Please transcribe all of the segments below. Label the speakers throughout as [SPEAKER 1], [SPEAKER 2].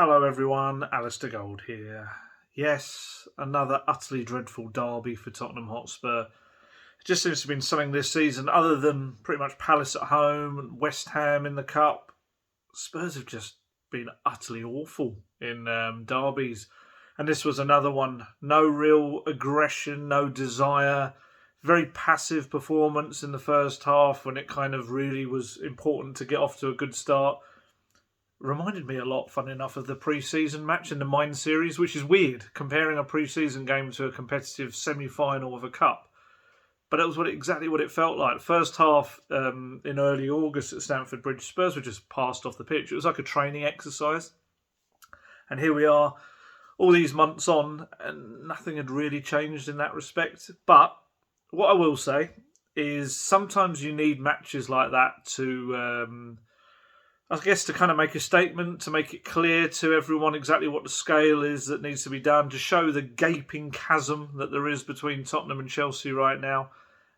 [SPEAKER 1] Hello everyone, Alistair Gold here. Yes, another utterly dreadful derby for Tottenham Hotspur. It just seems to have been something this season, other than pretty much Palace at home and West Ham in the Cup. Spurs have just been utterly awful in derbies. And this was another one. No real aggression, no desire. Very passive performance in the first half when it kind of really was important to get off to a good start. Reminded me a lot, fun enough, of the pre-season match in the Mine series, which is weird, comparing a pre-season game to a competitive semi-final of a cup. But it was exactly what it felt like. First half in early August at Stamford Bridge, Spurs were just passed off the pitch. It was like a training exercise. And here we are, all these months on, and nothing had really changed in that respect. But what I will say is sometimes you need matches like that to... I guess to kind of make a statement, to make it clear to everyone exactly what the scale is that needs to be done, to show the gaping chasm that there is between Tottenham and Chelsea right now.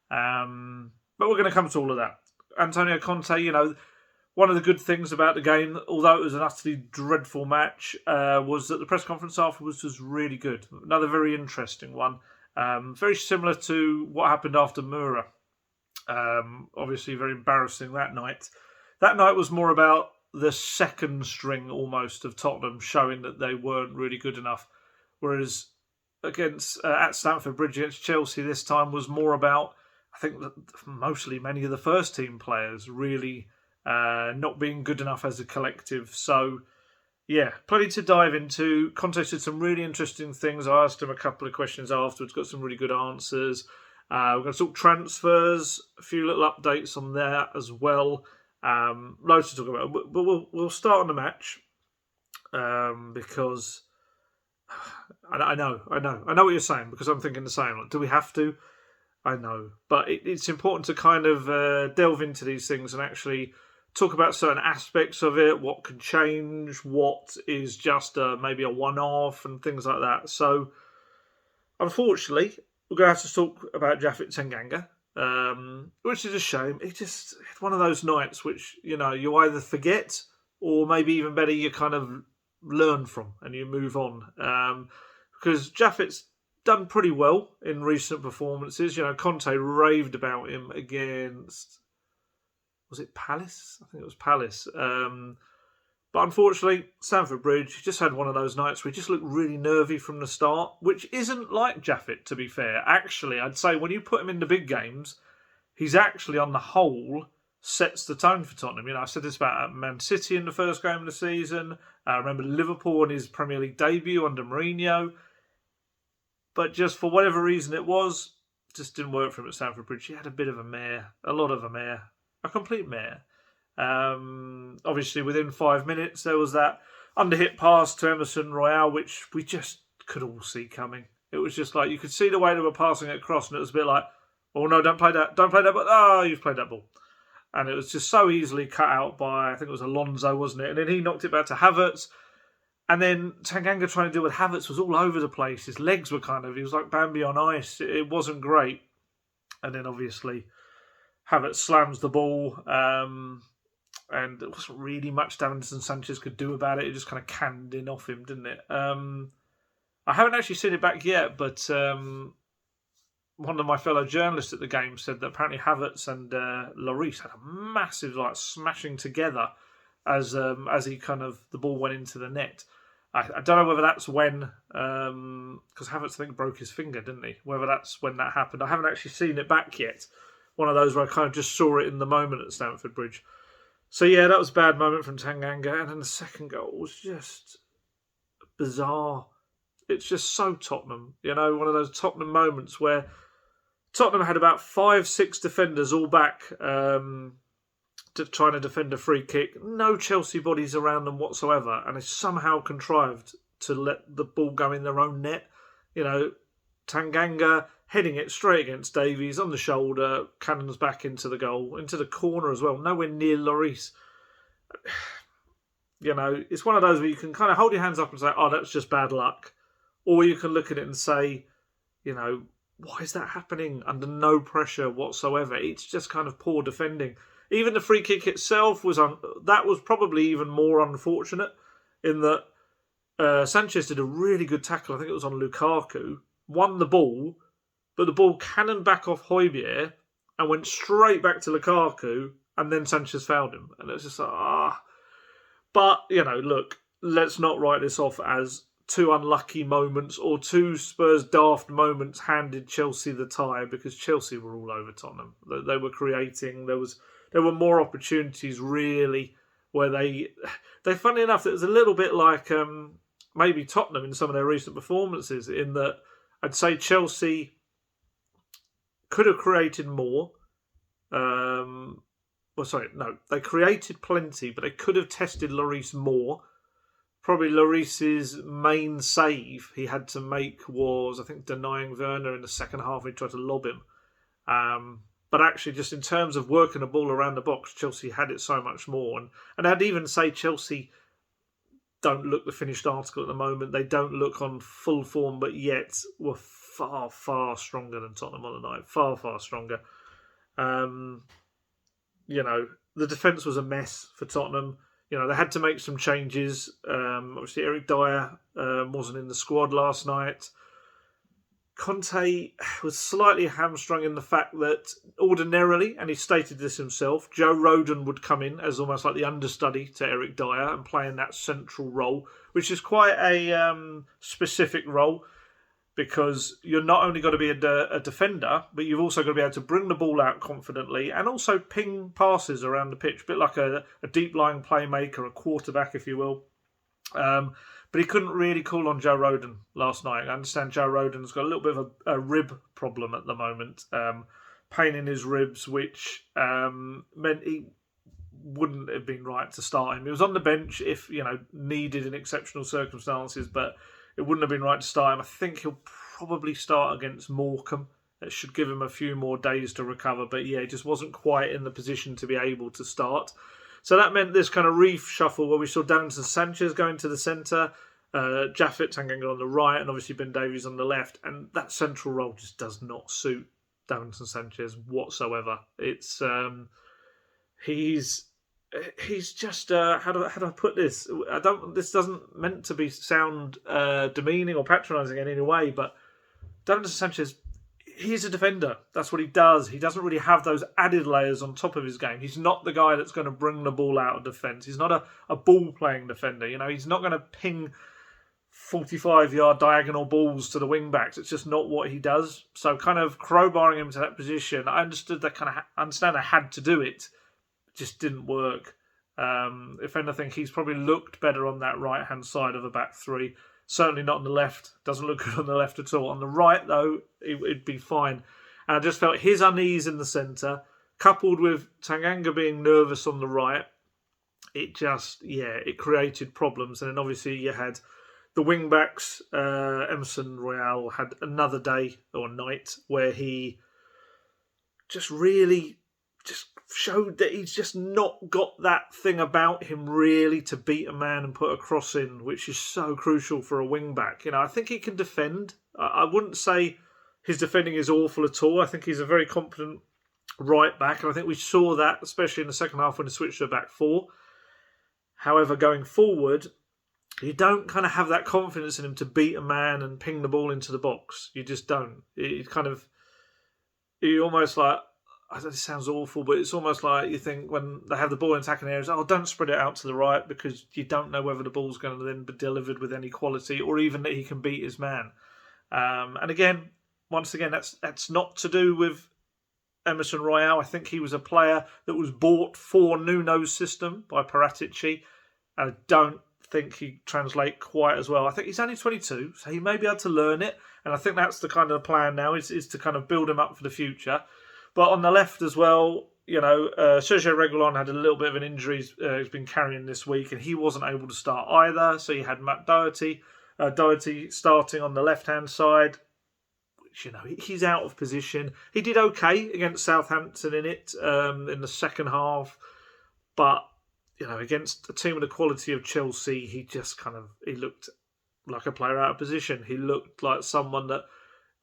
[SPEAKER 1] But we're going to come to all of that. Antonio Conte, one of the good things about the game, although it was an utterly dreadful match, was that the press conference afterwards was really good. Another very interesting one. Very similar to what happened after Mura. Obviously very embarrassing that night. That night was more about the second string almost of Tottenham showing that they weren't really good enough. Whereas at Stamford Bridge against Chelsea this time was more about, I think, mostly many of the first team players really not being good enough as a collective. So, yeah, plenty to dive into. Conte said some really interesting things. I asked him a couple of questions afterwards, got some really good answers. We're going to talk transfers, a few little updates on that as well. Loads to talk about, but we'll start on the match because I know what you're saying, because I'm thinking the same. Like, do we have to? I know, but it's important to kind of delve into these things and actually talk about certain aspects of it, what can change, what is just maybe a one-off, and things like that. So, unfortunately, we're going to have to talk about Japhet Tanganga. Which is a shame. It's one of those nights which, you either forget or maybe even better, you kind of learn from and you move on. Because Japhet's done pretty well in recent performances. Conte raved about him against... Was it Palace? I think it was Palace. But unfortunately, Stamford Bridge just had one of those nights where he just looked really nervy from the start, which isn't like Japhet, to be fair. Actually, I'd say when you put him in the big games, he's actually, on the whole, sets the tone for Tottenham. I said this about Man City in the first game of the season. I remember Liverpool in his Premier League debut under Mourinho. But just for whatever reason it was, just didn't work for him at Stamford Bridge. He had a bit of a mare, a lot of a mare, a complete mare. Obviously, within 5 minutes, there was that underhit pass to Emerson Royale, which we just could all see coming. It was just like, you could see the way they were passing it across, and it was a bit like, oh no, don't play that, but you've played that ball. And it was just so easily cut out by, I think it was Alonso, wasn't it? And then he knocked it back to Havertz. And then Tanganga trying to deal with Havertz was all over the place. His legs were he was like Bambi on ice. It wasn't great. And then obviously Havertz slams the ball. And there wasn't really much Davinson Sanchez could do about it. It just kind of canned in off him, didn't it? I haven't actually seen it back yet, but one of my fellow journalists at the game said that apparently Havertz and Lloris had a massive smashing together as he the ball went into the net. I don't know whether that's when, because Havertz I think broke his finger, didn't he? Whether that's when that happened. I haven't actually seen it back yet. One of those where I kind of just saw it in the moment at Stamford Bridge. So yeah, that was a bad moment from Tanganga, and then the second goal was just bizarre. It's just so Tottenham, one of those Tottenham moments where Tottenham had about 5-6 defenders all back trying to defend a free kick. No Chelsea bodies around them whatsoever, and they somehow contrived to let the ball go in their own net. Tanganga heading it straight against Davies on the shoulder, cannons back into the goal, into the corner as well, nowhere near Lloris. It's one of those where you can kind of hold your hands up and say, oh, that's just bad luck. Or you can look at it and say, why is that happening under no pressure whatsoever? It's just kind of poor defending. Even the free kick itself was probably even more unfortunate in that Sanchez did a really good tackle. I think it was on Lukaku. Won the ball, but the ball cannoned back off Højbjerg and went straight back to Lukaku, and then Sanchez fouled him. And it was just like, But, look, let's not write this off as two unlucky moments or two Spurs daft moments handed Chelsea the tie, because Chelsea were all over Tottenham. They were creating. There were more opportunities, really, where they funny enough, it was a little bit like maybe Tottenham in some of their recent performances, in that I'd say Chelsea could have created more. They created plenty, but they could have tested Lloris more. Probably Lloris's main save he had to make was, I think, denying Werner in the second half. He tried to lob him. But actually, just in terms of working the ball around the box, Chelsea had it so much more. And I'd even say Chelsea don't look the finished article at the moment. They don't look on full form, but yet were far, far stronger than Tottenham on the night. Far, far stronger. The defence was a mess for Tottenham. They had to make some changes. Obviously, Eric Dyer wasn't in the squad last night. Conte was slightly hamstrung in the fact that ordinarily, and he stated this himself, Joe Rodon would come in as almost like the understudy to Eric Dyer and play in that central role, which is quite a specific role, because you're not only got to be a defender, but you've also got to be able to bring the ball out confidently and also ping passes around the pitch, a bit like a deep-lying playmaker, a quarterback, if you will. But he couldn't really call on Joe Rodon last night. I understand Joe Rodon's got a little bit of a rib problem at the moment, pain in his ribs, which meant he wouldn't have been right to start him. He was on the bench if needed in exceptional circumstances, but it wouldn't have been right to start him. I think he'll probably start against Morecambe. It should give him a few more days to recover. But yeah, he just wasn't quite in the position to be able to start. So that meant this kind of reshuffle where we saw Davinson Sanchez going to the centre, Japhet Tanganga on the right, and obviously Ben Davies on the left. And that central role just does not suit Davinson Sanchez whatsoever. It's He's just how do I put this? This doesn't meant to sound demeaning or patronising in any way, but Davinson Sanchez, he's a defender. That's what he does. He doesn't really have those added layers on top of his game. He's not the guy that's going to bring the ball out of defence. He's not a ball playing defender. He's not going to ping 45-yard diagonal balls to the wing backs. It's just not what he does. So kind of crowbarring him to that position, I understand I had to do it. Just didn't work. If anything, he's probably looked better on that right-hand side of the back three. Certainly not on the left. Doesn't look good on the left at all. On the right, though, it'd be fine. And I just felt his unease in the centre, coupled with Tanganga being nervous on the right, it created problems. And then obviously you had the wing-backs. Emerson Royale had another day or night where he just really showed that he's just not got that thing about him really to beat a man and put a cross in, which is so crucial for a wing back. I think he can defend. I wouldn't say his defending is awful at all. I think he's a very competent right back, and I think we saw that especially in the second half when he switched to a back four. However, going forward, you don't kind of have that confidence in him to beat a man and ping the ball into the box. You just don't. You almost like, it sounds awful, but it's almost like you think when they have the ball in attacking areas, don't spread it out to the right, because you don't know whether the ball's going to then be delivered with any quality or even that he can beat his man. And once again, that's not to do with Emerson Royale. I think he was a player that was bought for Nuno's system by Paratici. I don't think he translate quite as well. I think he's only 22, so he may be able to learn it. And I think that's the kind of plan now, is to kind of build him up for the future. But on the left as well, Sergio Reguilon had a little bit of an injury he's been carrying this week, and he wasn't able to start either. So you had Matt Doherty starting on the left-hand side, which, he's out of position. He did okay against Southampton in the second half. But, against a team of the quality of Chelsea, he looked like a player out of position. He looked like someone that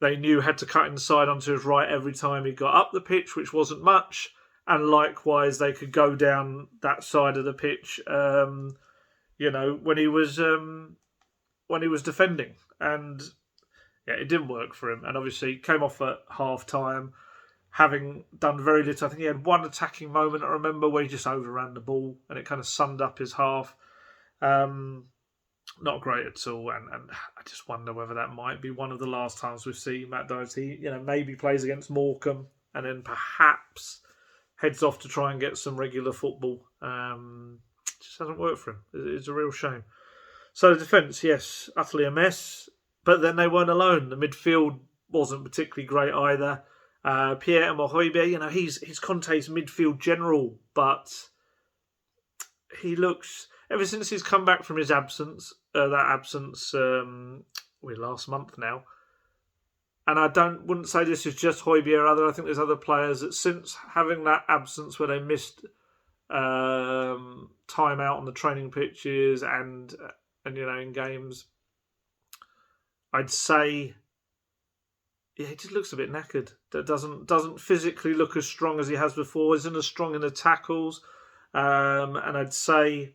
[SPEAKER 1] they knew had to cut inside onto his right every time he got up the pitch, which wasn't much. And likewise, they could go down that side of the pitch, when he was when he was defending, and yeah, it didn't work for him. And obviously, came off at half time, having done very little. I think he had one attacking moment, I remember, where he just overran the ball, and it kind of summed up his half. Not great at all, and I just wonder whether that might be one of the last times we see Matt Doherty. Maybe plays against Morecambe, and then perhaps heads off to try and get some regular football. Just hasn't worked for him. It's a real shame. So the defence, yes, utterly a mess. But then they weren't alone. The midfield wasn't particularly great either. Pierre-Emile, he's Conte's midfield general, but he looks, ever since he's come back from his absence, last month now, and I wouldn't say this is just Højbjerg either. I think there's other players that since having that absence where they missed time out on the training pitches and in games, I'd say he just looks a bit knackered. That doesn't physically look as strong as he has before. Isn't as strong in the tackles, and I'd say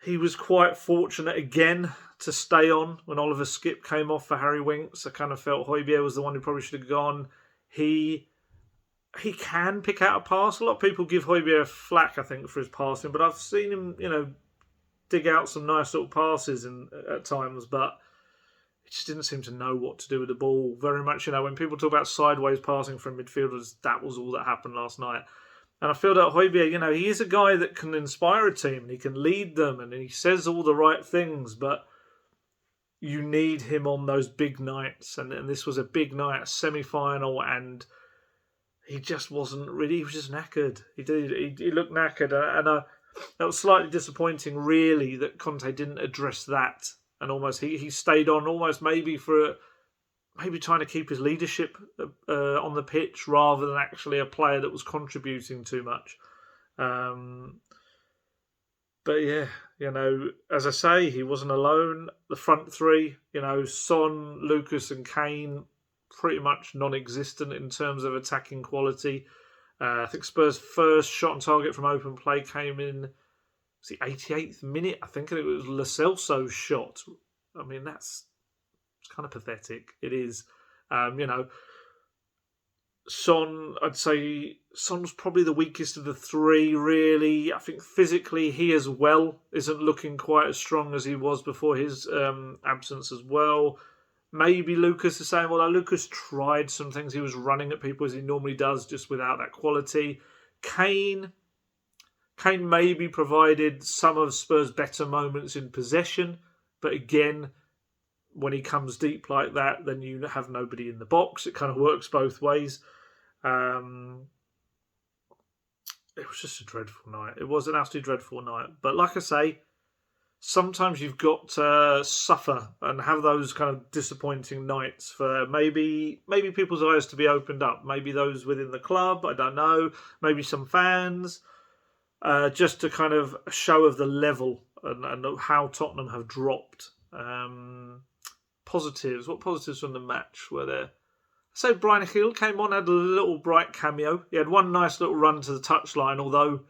[SPEAKER 1] he was quite fortunate again to stay on when Oliver Skipp came off for Harry Winks. I kind of felt Højbjerg was the one who probably should have gone. He can pick out a pass. A lot of people give Højbjerg flack, I think, for his passing, but I've seen him, dig out some nice little passes at times, but he just didn't seem to know what to do with the ball. Very much, when people talk about sideways passing from midfielders, that was all that happened last night. And I feel that Højbjerg, he is a guy that can inspire a team, and he can lead them, and he says all the right things, but you need him on those big nights. And this was a big night, a semi-final, and he just wasn't really, he was just knackered. He looked knackered, and that was slightly disappointing, really, that Conte didn't address that. And almost he stayed on, almost maybe trying to keep his leadership on the pitch rather than actually a player that was contributing too much. But yeah, as I say, he wasn't alone. The front three, Son, Lucas and Kane, pretty much non-existent in terms of attacking quality. I think Spurs' first shot on target from open play came in the 88th minute, I think, and it was Lo Celso's shot. I mean, it's kind of pathetic. It is. Son, I'd say Son was probably the weakest of the three, really. I think physically he as well isn't looking quite as strong as he was before his absence as well. Maybe Lucas the same, although Lucas tried some things. He was running at people as he normally does, just without that quality. Kane maybe provided some of Spurs' better moments in possession, but again, when he comes deep like that, then you have nobody in the box. It kind of works both ways. It was just a dreadful night. It was an absolutely dreadful night. But like I say, sometimes you've got to suffer and have those kind of disappointing nights for maybe people's eyes to be opened up. Maybe those within the club, I don't know. Maybe some fans. Just to kind of show of the level and how Tottenham have dropped. Positives. What positives from the match were there? So Brian Hill came on, had a little bright cameo. He had one nice little run to the touchline, although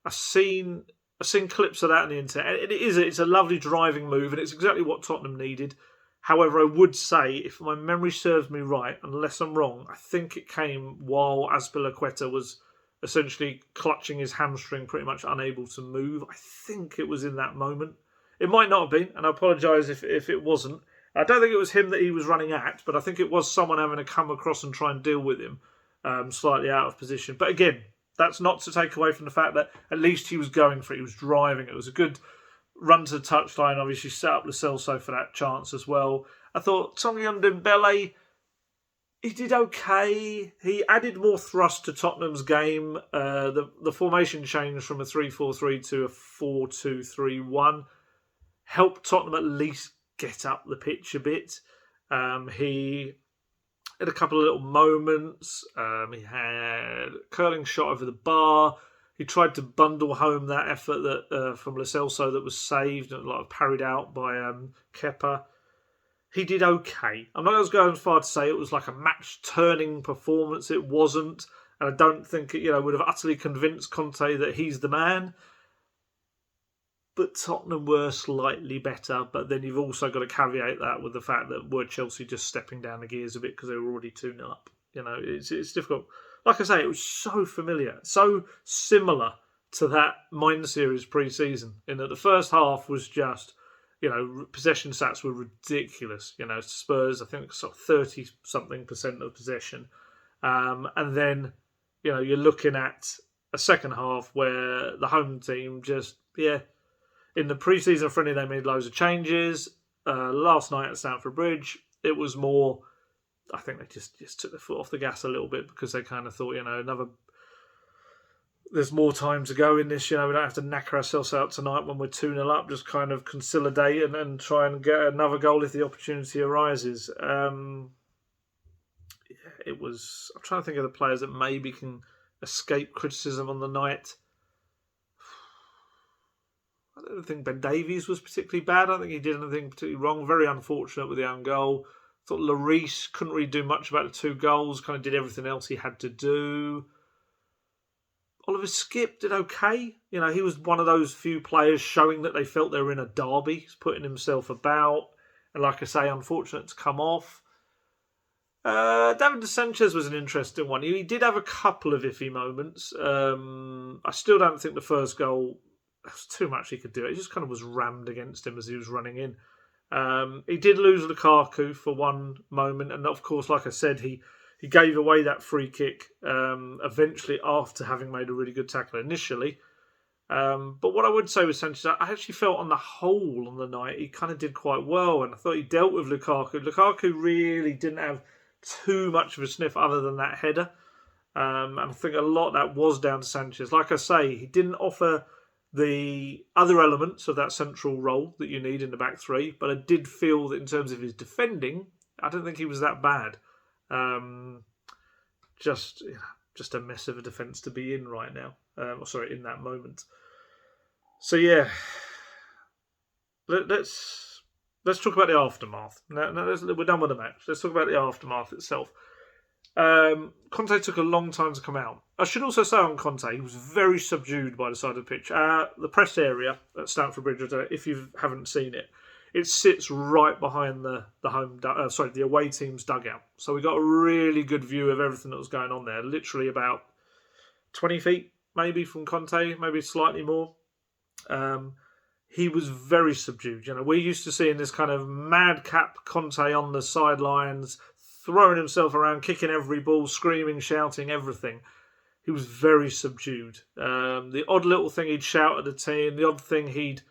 [SPEAKER 1] I've seen clips of that on the internet. It's a lovely driving move, and it's exactly what Tottenham needed. However, I would say, if my memory serves me right, unless I'm wrong, I think it came while Azpilicueta was essentially clutching his hamstring, pretty much unable to move. I think it was in that moment. It might not have been, and I apologise if it wasn't. I don't think it was him that he was running at, but I think it was someone having to come across and try and deal with him, slightly out of position. But again, that's not to take away from the fact that at least he was going for it. He was driving. It was a good run to the touchline. Obviously, set up Lo Celso for that chance as well. I thought Tanguy Ndombele, he did okay. He added more thrust to Tottenham's game. The formation changed from a 3-4-3 to a 4-2-3-1. Helped Tottenham at least get up the pitch a bit. He had a couple of little moments. He had a curling shot over the bar. He tried to bundle home that effort that from Lo Celso that was saved and parried out by Kepa. He did okay. I'm not going to go as far to say it was like a match-turning performance. It wasn't. And I don't think it would have utterly convinced Conte that he's the man. but Tottenham were slightly better. But then you've also got to caveat that with the fact that were Chelsea just stepping down the gears a bit because they were already 2-0 up. It's difficult. Like I say, it was so familiar, so similar to that Mind series pre-season, in that the first half was just, possession stats were ridiculous. Spurs, I think, sort of 30-something% of possession. And then, you're looking at a second half where the home team just, in the pre-season friendly, they made loads of changes. Last night at Stamford Bridge, it was more, I think they just took their foot off the gas a little bit because they kind of thought, there's more time to go in this. We don't have to knacker ourselves out tonight when we're 2-0 up. Just kind of consolidate and try and get another goal if the opportunity arises. It was. I'm trying to think of the players that maybe can escape criticism on the night. I don't think Ben Davies was particularly bad. I don't think he did anything particularly wrong. Very unfortunate with the own goal. I thought Lloris couldn't really do much about the 2 goals. Kind of did everything else he had to do. Oliver Skipp did okay. He was one of those few players showing that they felt they were in a derby. He's putting himself about. And like I say, unfortunate to come off. David Sanchez was an interesting one. He did have a couple of iffy moments. I still don't think the first goal, there was too much he could do. It just kind of was rammed against him as he was running in. He did lose Lukaku for one moment. And of course, like I said, he gave away that free kick eventually after having made a really good tackle initially. But what I would say with Sanchez, I actually felt on the whole on the night, he kind of did quite well. And I thought he dealt with Lukaku. Lukaku really didn't have too much of a sniff other than that header. And I think a lot of that was down to Sanchez. Like I say, he didn't offer the other elements of that central role that you need in the back three. But I did feel that in terms of his defending, I don't think he was that bad. Just a mess of a defence to be in right now. In that moment. So yeah, let's talk about the aftermath. Now we're done with the match. Let's talk about the aftermath itself. Conte took a long time to come out. I should also say on Conte, he was very subdued by the side of the pitch. The press area at Stamford Bridge, if you haven't seen it, it sits right behind the away team's dugout. So we got a really good view of everything that was going on there. Literally about 20 feet maybe from Conte, maybe slightly more. He was very subdued. We're used to seeing this kind of madcap Conte on the sidelines, throwing himself around, kicking every ball, screaming, shouting, everything. He was very subdued. The odd little thing he'd shout at the team, the odd thing he'd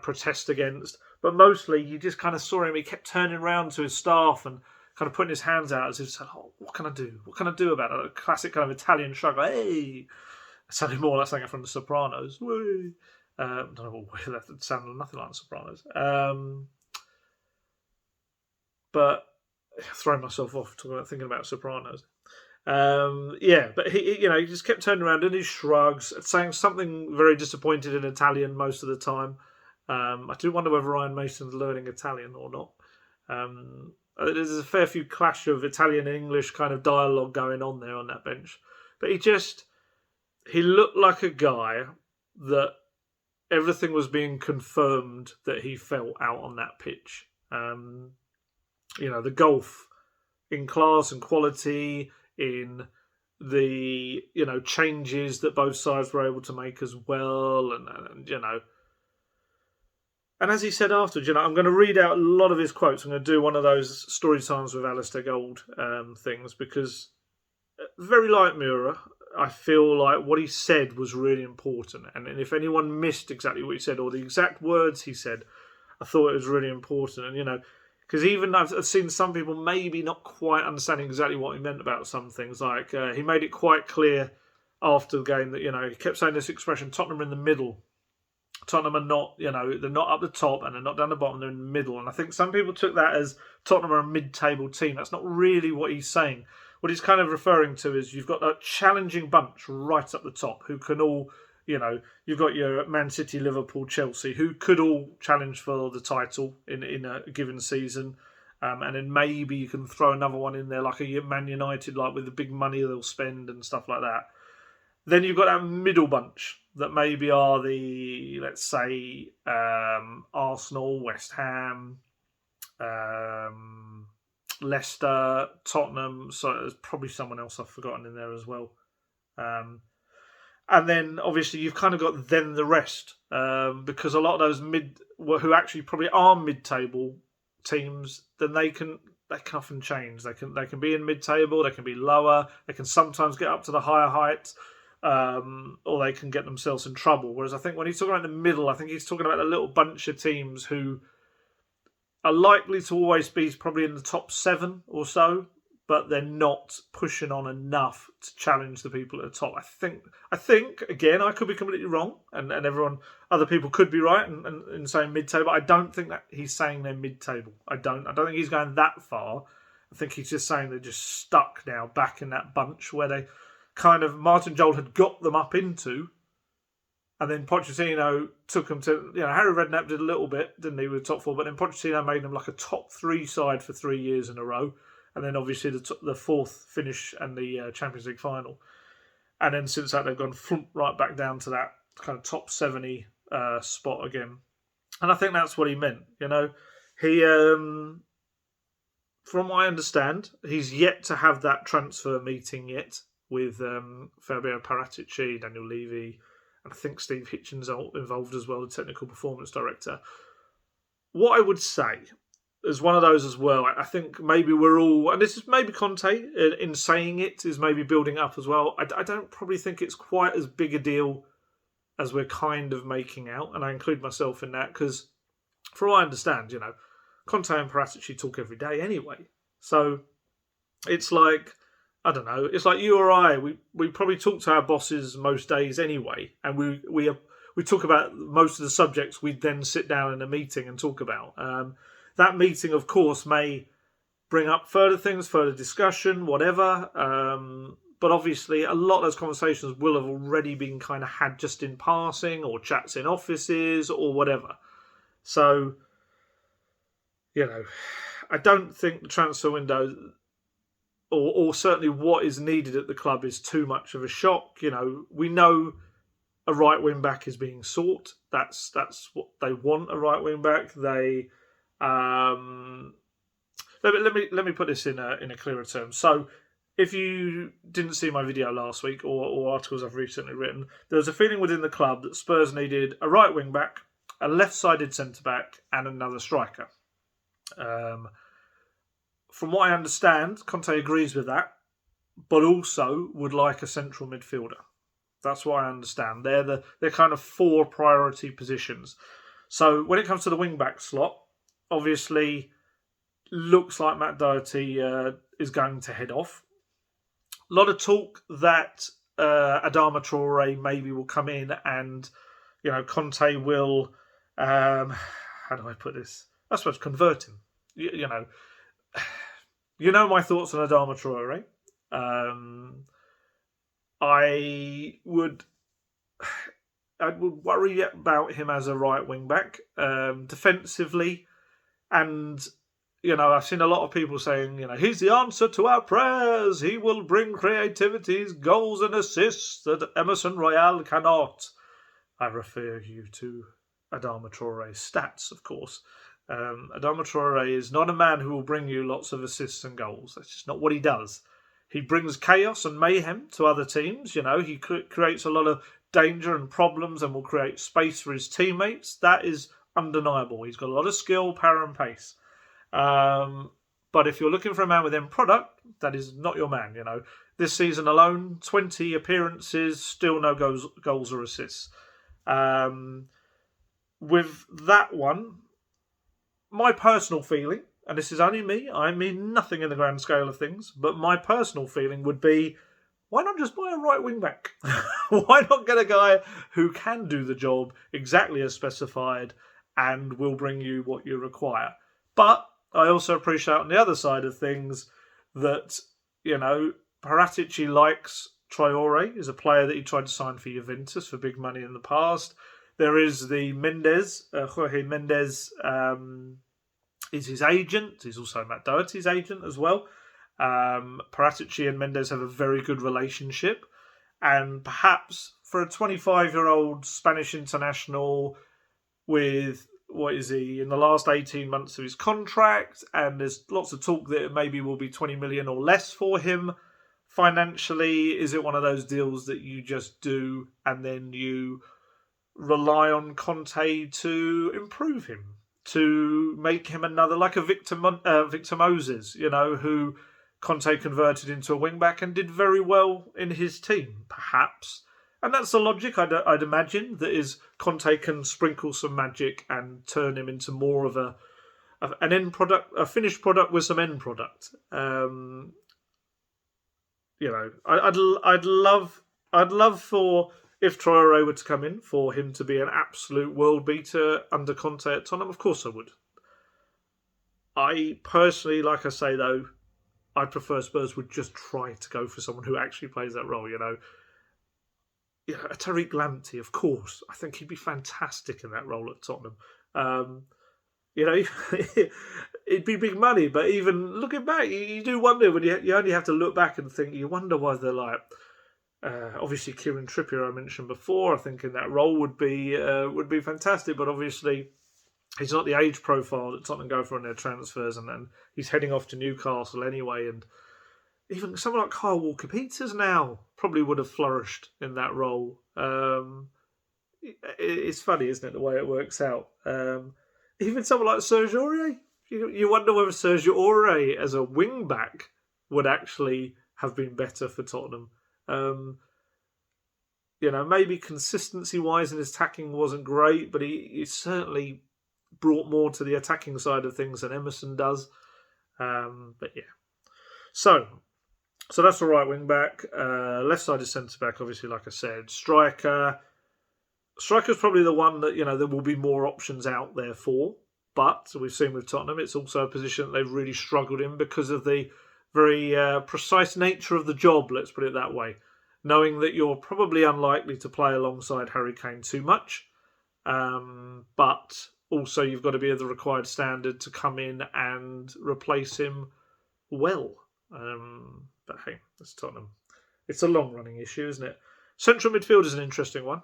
[SPEAKER 1] protest against. But mostly you just kind of saw him, he kept turning around to his staff and kind of putting his hands out as if saying, what can I do? What can I do about it? A classic kind of Italian shrug, like, hey! It sounded more like something from The Sopranos. Whee! I don't know what that sounded nothing like The Sopranos. But throwing myself off thinking about Sopranos. But he just kept turning around doing his shrugs, saying something very disappointed in Italian most of the time. I do wonder whether Ryan Mason's learning Italian or not. There's a fair few clash of Italian and English kind of dialogue going on there on that bench. But he looked like a guy that everything was being confirmed that he felt out on that pitch. The gulf in class and quality, in the changes that both sides were able to make as well, and as he said afterwards, I'm going to read out a lot of his quotes. I'm going to do one of those story times with Alistair Gold things, because very like Mura, I feel like what he said was really important, and if anyone missed exactly what he said or the exact words he said, I thought it was really important. And because even I've seen some people maybe not quite understanding exactly what he meant about some things. Like he made it quite clear after the game that he kept saying this expression: Tottenham are in the middle. Tottenham are not, they're not up the top and they're not down the bottom. They're in the middle. And I think some people took that as Tottenham are a mid-table team. That's not really what he's saying. What he's kind of referring to is you've got a challenging bunch right up the top who can all, you've got your Man City, Liverpool, Chelsea, who could all challenge for the title in a given season. And then maybe you can throw another one in there, like a Man United, like with the big money they'll spend and stuff like that. Then you've got that middle bunch that maybe are the, let's say, Arsenal, West Ham, Leicester, Tottenham. So there's probably someone else I've forgotten in there as well. And then obviously you've kind of got then the rest, because a lot of those who actually probably are mid-table teams, then they can often change. They can be in mid-table, they can be lower, they can sometimes get up to the higher heights, or they can get themselves in trouble. Whereas I think when he's talking about the middle, I think he's talking about a little bunch of teams who are likely to always be probably in the top 7 or so, but they're not pushing on enough to challenge the people at the top. I think again, I could be completely wrong, and other people could be right in saying mid-table. I don't think that he's saying they're mid-table. I don't think he's going that far. I think he's just saying they're just stuck now back in that bunch where they kind of, Martin Jol had got them up into, and then Pochettino took them to, Harry Redknapp did a little bit, didn't he, with top 4, but then Pochettino made them like a top 3 side for 3 years in a row. And then obviously the 4th finish and the Champions League final. And then since that, they've gone right back down to that kind of top 70 spot again. And I think that's what he meant. He, from what I understand, he's yet to have that transfer meeting yet with Fabio Paratici, Daniel Levy, and I think Steve Hitchens involved as well, the technical performance director. What I would say, there's one of those as well. I think maybe we're all, and this is maybe Conte in saying it, is maybe building up as well. I don't probably think it's quite as big a deal as we're kind of making out, and I include myself in that because, from what I understand, Conte and Paratici talk every day anyway. So it's like, I don't know, it's like you or I, we probably talk to our bosses most days anyway, and we talk about most of the subjects we then sit down in a meeting and talk about. That meeting, of course, may bring up further things, further discussion, whatever. But obviously, a lot of those conversations will have already been kind of had just in passing or chats in offices or whatever. So, I don't think the transfer window, or certainly what is needed at the club, is too much of a shock. We know a right wing back is being sought. That's what they want, a right wing back. They let me put this in a clearer term. So, if you didn't see my video last week or articles I've recently written, there was a feeling within the club that Spurs needed a right wing back, a left-sided centre back, and another striker. From what I understand, Conte agrees with that, but also would like a central midfielder. That's what I understand. They're kind of 4 priority positions. So when it comes to the wing back slot, obviously, looks like Matt Doherty is going to head off. A lot of talk that Adama Traore maybe will come in and, Conte will, how do I put this? I suppose convert him. You know my thoughts on Adama Traore. I would worry about him as a right wing back. Defensively, and, I've seen a lot of people saying, he's the answer to our prayers. He will bring creativities, goals and assists that Emerson Royal cannot. I refer you to Adama Traore's stats, of course. Adama Traore is not a man who will bring you lots of assists and goals. That's just not what he does. He brings chaos and mayhem to other teams. He creates a lot of danger and problems and will create space for his teammates. That is undeniable. He's got a lot of skill, power and pace. But if you're looking for a man with end product, that is not your man. This season alone, 20 appearances, still no goals or assists. With that one, my personal feeling, and this is only me, I mean nothing in the grand scale of things, but my personal feeling would be, why not just buy a right wing back? Why not get a guy who can do the job exactly as specified and will bring you what you require? But I also appreciate on the other side of things that, Paratici likes Traore, is a player that he tried to sign for Juventus for big money in the past. There is the Mendes, Jorge Mendes is his agent. He's also Matt Doherty's agent as well. Paratici and Mendes have a very good relationship. And perhaps for a 25-year-old Spanish international with, what is he, in the last 18 months of his contract, and there's lots of talk that it maybe will be 20 million or less for him financially, is it one of those deals that you just do and then you rely on Conte to improve him, to make him another, like a Victor Moses, who Conte converted into a wing-back and did very well in his team, perhaps. And that's the logic, I'd imagine, that is Conte can sprinkle some magic and turn him into more of an end product, a finished product with some end product. I'd love for, if Traore were to come in, for him to be an absolute world beater under Conte at Tottenham. Of course I would. I personally, like I say though, I'd prefer Spurs would just try to go for someone who actually plays that role, a Tariq Lamptey, of course. I think he'd be fantastic in that role at Tottenham. It'd be big money, but even looking back, you do wonder when you only have to look back and think. You wonder why they're like. Obviously, Kieran Trippier I mentioned before. I think in that role would be fantastic, but obviously he's not the age profile that Tottenham go for in their transfers, and then he's heading off to Newcastle anyway. And even someone like Kyle Walker-Peters now probably would have flourished in that role. It's funny, isn't it, the way it works out? Even someone like Serge Aurier, you wonder whether Serge Aurier as a wing back would actually have been better for Tottenham. Maybe consistency-wise in his attacking wasn't great, but he certainly brought more to the attacking side of things than Emerson does. But yeah. So that's the right wing-back. Left side is centre-back, obviously, like I said. Striker's probably the one that, there will be more options out there for. But we've seen with Tottenham, it's also a position that they've really struggled in because of the very precise nature of the job, let's put it that way. Knowing that you're probably unlikely to play alongside Harry Kane too much. But also you've got to be of the required standard to come in and replace him well. But hey, that's Tottenham. It's a long-running issue, isn't it? Central midfield is an interesting one.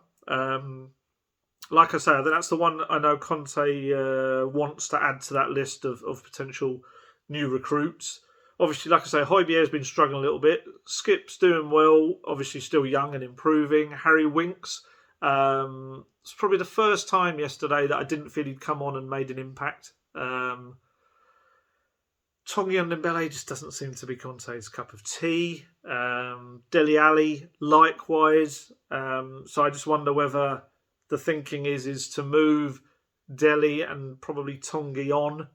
[SPEAKER 1] Like I say, that's the one I know Conte wants to add to that list of potential new recruits. Obviously, like I say, Højbjerg's been struggling a little bit. Skip's doing well, obviously still young and improving. Harry Winks, it's probably the first time yesterday that I didn't feel he'd come on and made an impact. Tongi Ndombele just doesn't seem to be Conte's cup of tea. Dele Alli, likewise. So I just wonder whether the thinking is to move Dele and probably Tongi on,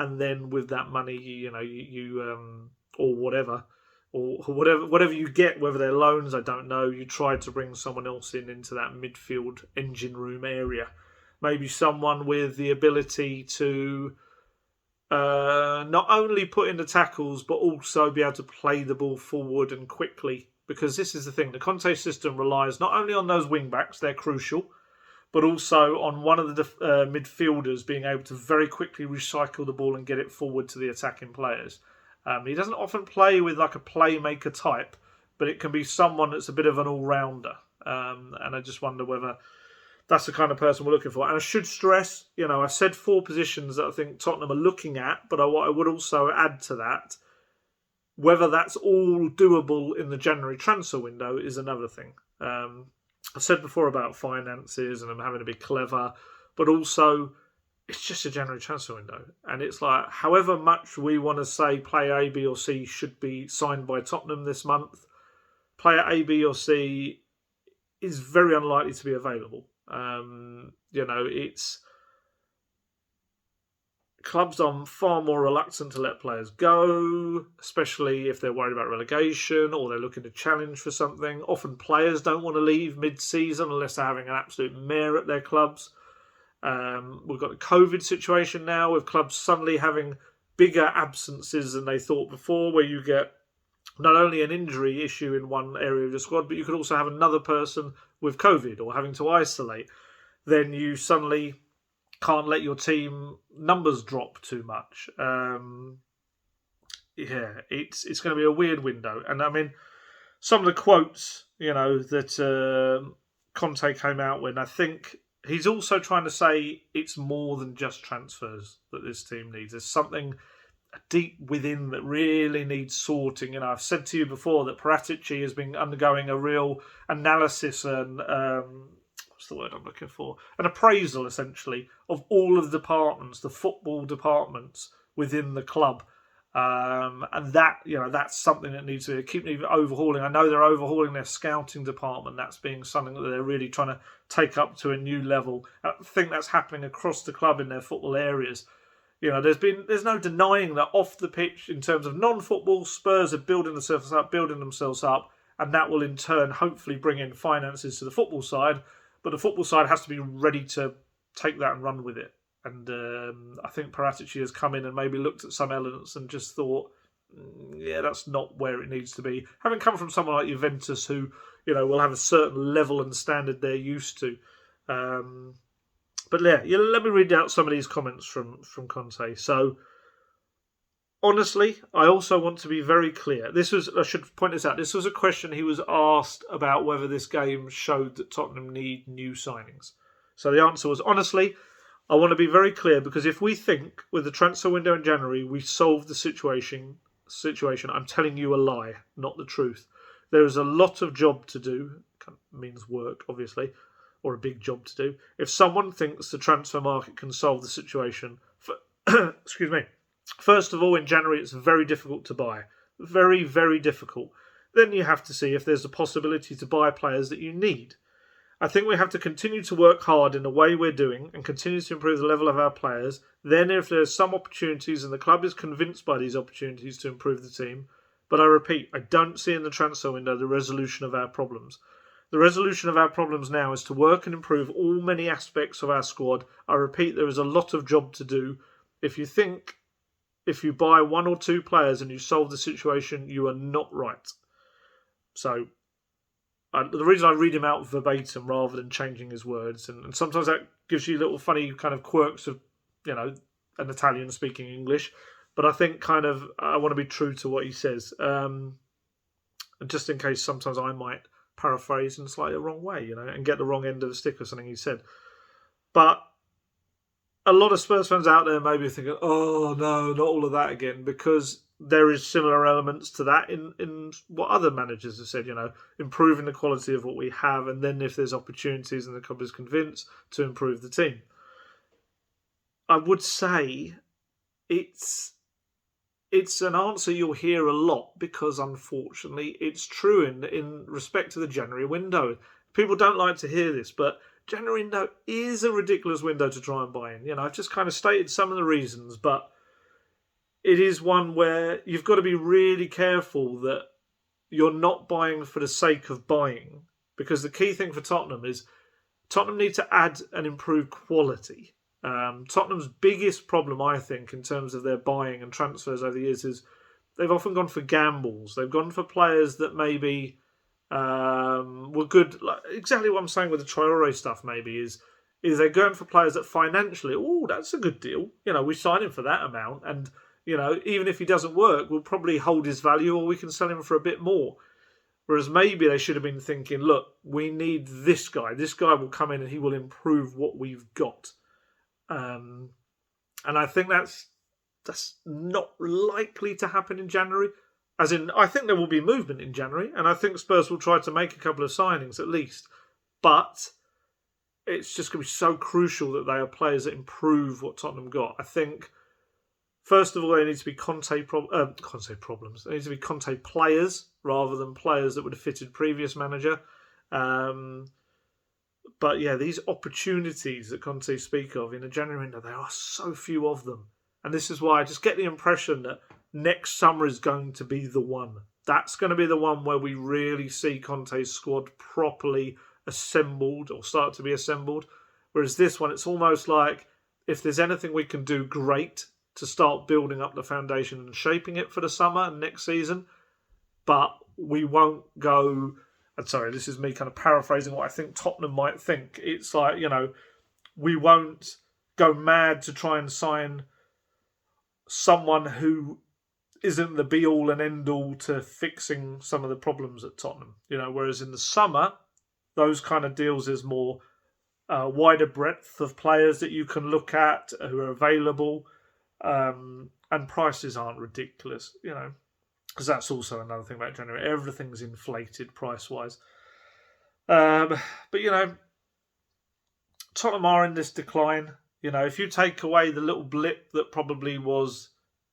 [SPEAKER 1] and then with that money, or whatever you get, whether they're loans, I don't know. You try to bring someone else into that midfield engine room area, maybe someone with the ability to not only put in the tackles but also be able to play the ball forward and quickly. Because this is the thing, the Conte system relies not only on those wing backs, they're crucial, but also on one of the midfielders being able to very quickly recycle the ball and get it forward to the attacking players. He doesn't often play with like a playmaker type, but it can be someone that's a bit of an all-rounder. And I just wonder whether that's the kind of person we're looking for. And I should stress, I said 4 positions that I think Tottenham are looking at, but what I would also add to that, whether that's all doable in the January transfer window is another thing. I said before about finances and I'm having to be clever, but also it's just a January transfer window. And it's like, however much we want to say player A, B or C should be signed by Tottenham this month, player A, B or C is very unlikely to be available. It's clubs are far more reluctant to let players go, especially if they're worried about relegation or they're looking to challenge for something. Often players don't want to leave mid-season unless they're having an absolute mare at their clubs. We've got the COVID situation now with clubs suddenly having bigger absences than they thought before, where you get not only an injury issue in one area of the squad, but you could also have another person with COVID or having to isolate. Then you suddenly can't let your team numbers drop too much. It's going to be a weird window. And I mean, some of the quotes, that Conte came out with. I think he's also trying to say it's more than just transfers that this team needs. There's something deep within that really needs sorting. I've said to you before that Paratici has been undergoing a real analysis and what's the word I'm looking for? An appraisal, essentially, of all of the departments, the football departments within the club. And that's something that needs to keep overhauling. I know they're overhauling their scouting department. That's being something that they're really trying to take up to a new level. I think that's happening across the club in their football areas. There's no denying that off the pitch, in terms of non-football, Spurs are building themselves up, and that will in turn hopefully bring in finances to the football side. But the football side has to be ready to take that and run with it. And I think Paratici has come in and maybe looked at some elements and just thought, yeah, that's not where it needs to be. Having come from someone like Juventus, who will have a certain level and standard they're used to. But let me read out some of these comments from Conte. So, honestly, I also want to be very clear. I should point this out. This was a question he was asked about whether this game showed that Tottenham need new signings. So the answer was, honestly, I want to be very clear, because if we think with the transfer window in January we solved the situation, I'm telling you a lie, not the truth. There is a lot of job to do. Means work, obviously, or a big job to do. If someone thinks the transfer market can solve the situation, excuse me. First of all, in January it's very difficult to buy. Very, very difficult. Then you have to see if there's a possibility to buy players that you need. I think we have to continue to work hard in the way we're doing and continue to improve the level of our players. Then if there's some opportunities and the club is convinced by these opportunities to improve the team. But I repeat, I don't see in the transfer window the resolution of our problems. The resolution of our problems now is to work and improve all many aspects of our squad. I repeat, there is a lot of job to do. If you buy one or two players and you solve the situation, you are not right. So, the reason I read him out verbatim rather than changing his words, and sometimes that gives you little funny kind of quirks of, an Italian speaking English, but I think I want to be true to what he says, and just in case sometimes I might paraphrase in slightly the wrong way, and get the wrong end of the stick or something he said. But a lot of Spurs fans out there may be thinking, oh no, not all of that again, because there is similar elements to that in what other managers have said, improving the quality of what we have, and then if there's opportunities and the club is convinced, to improve the team. I would say it's an answer you'll hear a lot, because unfortunately it's true in respect to the January window. People don't like to hear this, but January window is a ridiculous window to try and buy in. I've just kind of stated some of the reasons, but it is one where you've got to be really careful that you're not buying for the sake of buying, because the key thing for Tottenham is Tottenham need to add and improve quality. Tottenham's biggest problem, I think, in terms of their buying and transfers over the years is they've often gone for gambles. They've gone for players that maybe were good. Like, exactly what I'm saying with the Traore stuff maybe is they're going for players that financially, that's a good deal. We sign him for that amount, and even if he doesn't work, we'll probably hold his value, or we can sell him for a bit more. Whereas maybe they should have been thinking, look, we need this guy. This guy will come in and he will improve what we've got. And I think that's not likely to happen in January. As in, I think there will be movement in January, and I think Spurs will try to make a couple of signings at least. But it's just going to be so crucial that they are players that improve what Tottenham got. I think, first of all, they need to be Conte problems. They need to be Conte players rather than players that would have fitted previous manager. But yeah, these opportunities that Conte speak of in a January window, there are so few of them. And this is why I just get the impression that next summer is going to be the one. That's going to be the one where we really see Conte's squad properly assembled, or start to be assembled. Whereas this one, it's almost like, if there's anything we can do, great, to start building up the foundation and shaping it for the summer and next season. But we won't go... And sorry, this is me kind of paraphrasing what I think Tottenham might think. It's like, we won't go mad to try and sign someone who isn't the be-all and end-all to fixing some of the problems at Tottenham. Whereas in the summer, those kind of deals is more wider breadth of players that you can look at who are available, and prices aren't ridiculous, because that's also another thing about January. Everything's inflated price-wise. But, Tottenham are in this decline. If you take away the little blip that probably was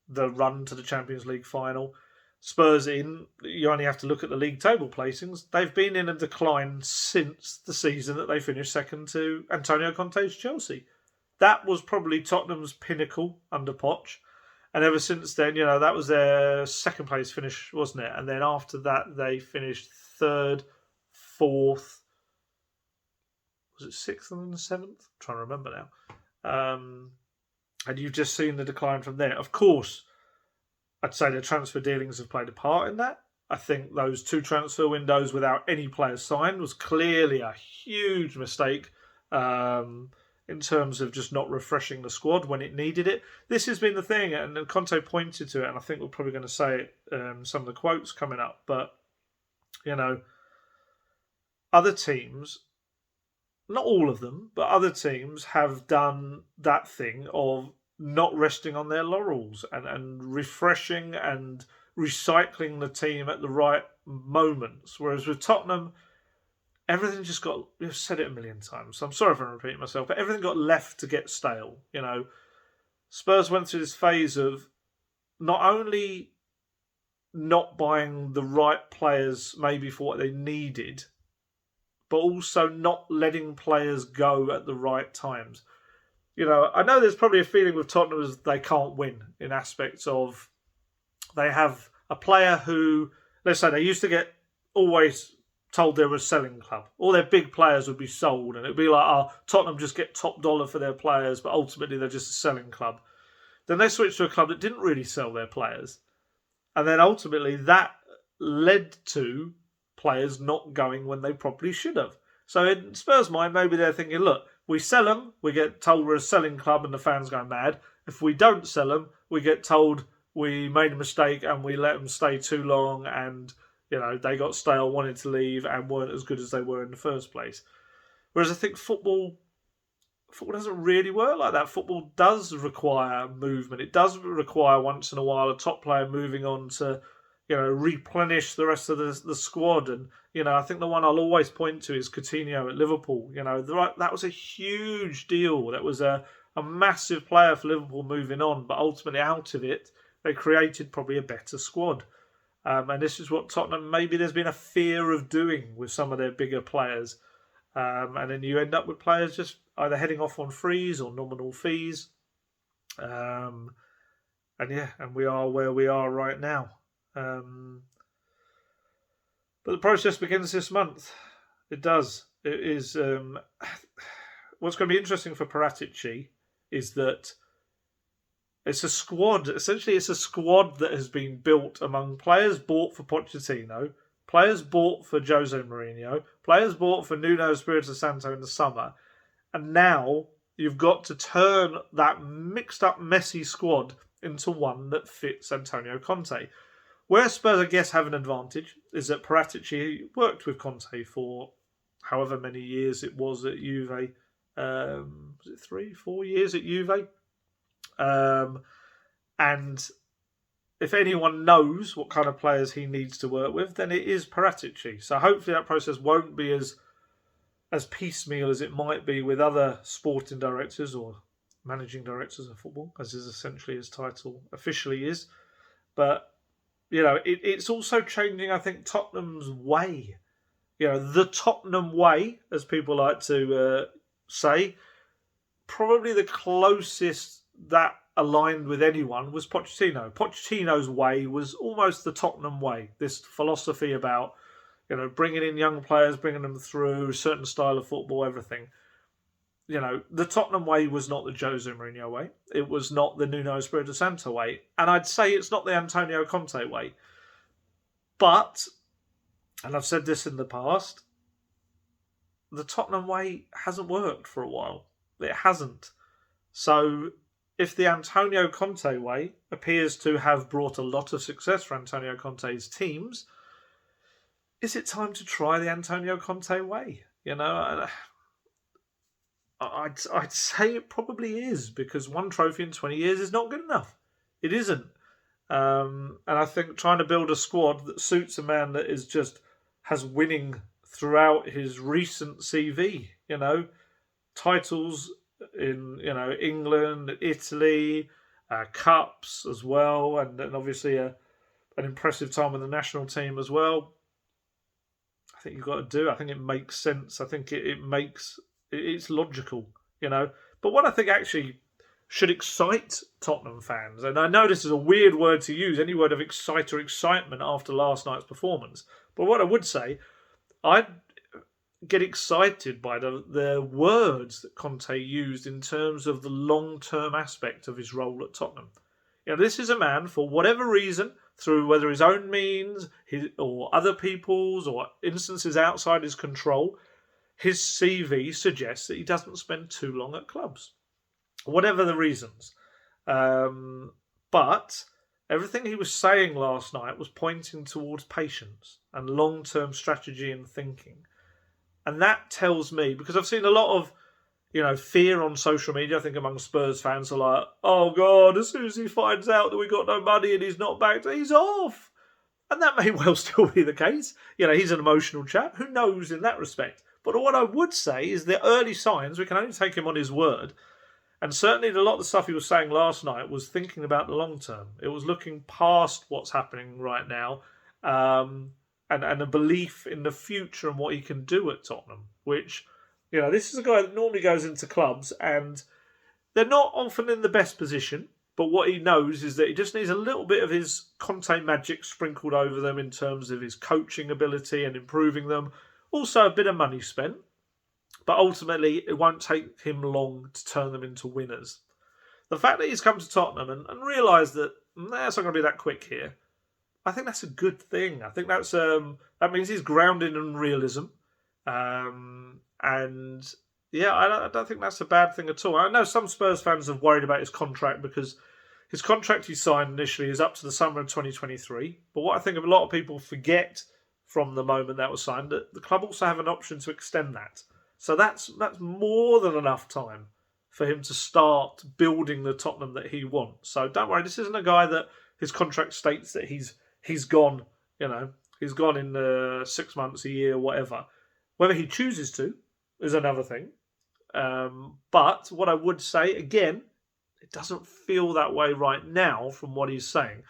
[SPEAKER 1] the run to the Champions League final, Spurs you only have to look at the league table placings. They've been in a decline since the season that they finished second to Antonio Conte's Chelsea. That was probably Tottenham's pinnacle under Poch. And ever since then, that was their second place finish, wasn't it? And then after that, they finished third, fourth. Was it sixth and then seventh? I'm trying to remember now. And you've just seen the decline from there. Of course, I'd say the transfer dealings have played a part in that. I think those 2 transfer windows without any players signed was clearly a huge mistake in terms of just not refreshing the squad when it needed it. This has been the thing, and Conte pointed to it, and I think we're probably going to say it, some of the quotes coming up, but, other teams, not all of them, but other teams have done that thing of not resting on their laurels and refreshing and recycling the team at the right moments. Whereas with Tottenham, everything just got, we've said it a million times, so I'm sorry if I'm repeating myself, but everything got left to get stale. Spurs went through this phase of not only not buying the right players maybe for what they needed, but also not letting players go at the right times. I know there's probably a feeling with Tottenham as they can't win in aspects of they have a player who, let's say they used to get always told they were a selling club. All their big players would be sold, and it'd be like, Tottenham just get top dollar for their players, but ultimately they're just a selling club. Then they switched to a club that didn't really sell their players. And then ultimately that led to players not going when they probably should have. So in Spurs' mind, maybe they're thinking, look, we sell them, we get told we're a selling club and the fans go mad. If we don't sell them, we get told we made a mistake and we let them stay too long and, they got stale, wanted to leave and weren't as good as they were in the first place. Whereas I think football doesn't really work like that. Football does require movement. It does require once in a while a top player moving on to, replenish the rest of the squad. And, I think the one I'll always point to is Coutinho at Liverpool. That was a huge deal. That was a massive player for Liverpool moving on. But ultimately out of it, they created probably a better squad. And this is what Tottenham, maybe there's been a fear of doing with some of their bigger players. And then you end up with players just either heading off on frees or nominal fees. And we are where we are right now. But the process begins this month. It does. It is. What's going to be interesting for Paratici is that it's a squad. Essentially, it's a squad that has been built among players bought for Pochettino, players bought for Jose Mourinho, players bought for Nuno Espirito Santo in the summer, and now you've got to turn that mixed up, messy squad into one that fits Antonio Conte. Where Spurs, I guess, have an advantage is that Paratici worked with Conte for however many years it was at Juve. Was it 3-4 years at Juve? And if anyone knows what kind of players he needs to work with, then it is Paratici. So hopefully that process won't be as piecemeal as it might be with other sporting directors or managing directors of football, as is essentially his title officially is. But, it's also changing, I think, Tottenham's way. The Tottenham way, as people like to say, probably the closest that aligned with anyone was Pochettino. Pochettino's way was almost the Tottenham way. This philosophy about, bringing in young players, bringing them through, a certain style of football, everything. The Tottenham way was not the Jose Mourinho way. It was not the Nuno Espirito Santo way. And I'd say it's not the Antonio Conte way. But, and I've said this in the past, the Tottenham way hasn't worked for a while. It hasn't. So if the Antonio Conte way appears to have brought a lot of success for Antonio Conte's teams, is it time to try the Antonio Conte way? I'd say it probably is, because one trophy in 20 years is not good enough. It isn't. And I think trying to build a squad that suits a man that is just has winning throughout his recent CV, titles in England, Italy, cups as well, and obviously an impressive time with the national team as well. I think you've got to do. I think it makes sense. I think it's logical, But what I think actually should excite Tottenham fans, and I know this is a weird word to use, any word of excite or excitement after last night's performance, but what I would say, I'd get excited by the words that Conte used in terms of the long-term aspect of his role at Tottenham. This is a man, for whatever reason, through whether his own means or other people's or instances outside his control, his CV suggests that he doesn't spend too long at clubs. Whatever the reasons. But everything he was saying last night was pointing towards patience and long-term strategy and thinking. And that tells me, because I've seen a lot of, fear on social media, I think among Spurs fans are like, oh God, as soon as he finds out that we got no money and he's not back, he's off. And that may well still be the case. He's an emotional chap. Who knows in that respect? But what I would say is the early signs, we can only take him on his word. And certainly a lot of the stuff he was saying last night was thinking about the long term. It was looking past what's happening right now and a belief in the future and what he can do at Tottenham, which, this is a guy that normally goes into clubs and they're not often in the best position, but what he knows is that he just needs a little bit of his Conte magic sprinkled over them in terms of his coaching ability and improving them. Also a bit of money spent, but ultimately it won't take him long to turn them into winners. The fact that he's come to Tottenham and realised that it's not going to be that quick here, I think that's a good thing. I think that means he's grounded in realism. And yeah, I don't think that's a bad thing at all. I know some Spurs fans have worried about his contract because his contract he signed initially is up to the summer of 2023. But what I think a lot of people forget from the moment that was signed, that the club also have an option to extend that. So that's more than enough time for him to start building the Tottenham that he wants. So don't worry, this isn't a guy that his contract states that he's gone, he's gone in 6 months, a year, whatever. Whether he chooses to is another thing. But what I would say, again, it doesn't feel that way right now from what he's saying.